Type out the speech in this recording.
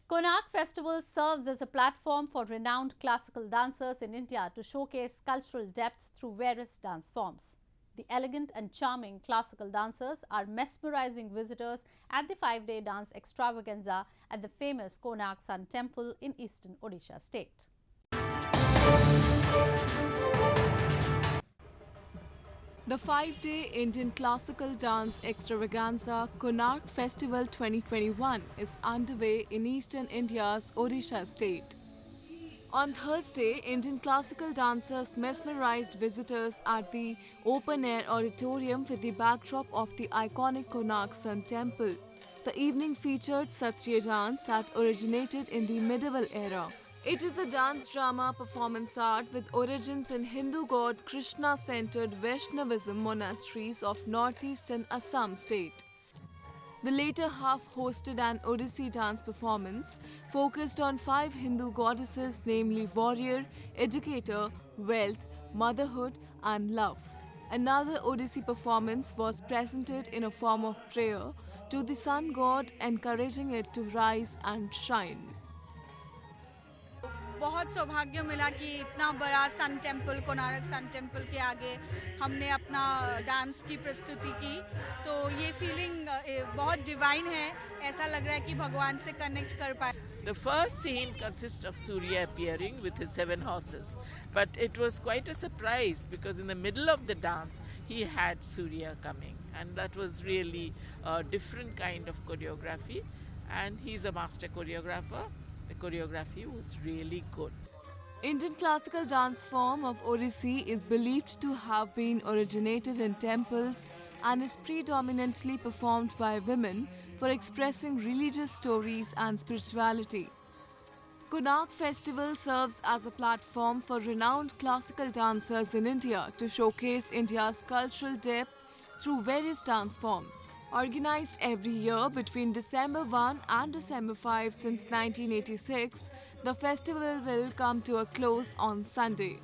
Konark Festival serves as a platform for renowned classical dancers in India to showcase cultural depth through various dance forms. The elegant and charming classical dancers are mesmerizing visitors at the 5-day dance extravaganza at the famous Konark Sun Temple in eastern Odisha state. The 5-day Indian classical dance extravaganza Konark Festival 2021 is underway in eastern India's Odisha state. On Thursday, Indian classical dancers mesmerized visitors at the open-air auditorium with the backdrop of the iconic Konark Sun Temple. The evening featured Satriya dance that originated in the medieval era. It is a dance drama performance art with origins in Hindu god Krishna-centered Vaishnavism monasteries of northeastern Assam state. The later half hosted an Odissi dance performance focused on 5 Hindu goddesses, namely warrior, educator, wealth, motherhood, and love. Another Odissi performance was presented in a form of prayer to the sun god, encouraging it to rise and shine. बहुत सौभाग्य मिला कि इतना बड़ा sun temple Konark sun temple के आगे हमने अपना डांस की प्रस्तुति की तो ये फीलिंग बहुत डिवाइन है ऐसा लग रहा है कि भगवान से कनेक्ट कर पाए The first scene consists of Surya appearing with his 7 horses, but it was quite a surprise because in the middle of the dance he had Surya coming, and that was really a different kind of choreography, and he's a master choreographer. The choreography was really good. Indian classical dance form of Odissi is believed to have been originated in temples and is predominantly performed by women for expressing religious stories and spirituality. Konark Festival serves as a platform for renowned classical dancers in India to showcase India's cultural depth through various dance forms. Organized every year between December 1 and December 5 since 1986, the festival will come to a close on Sunday.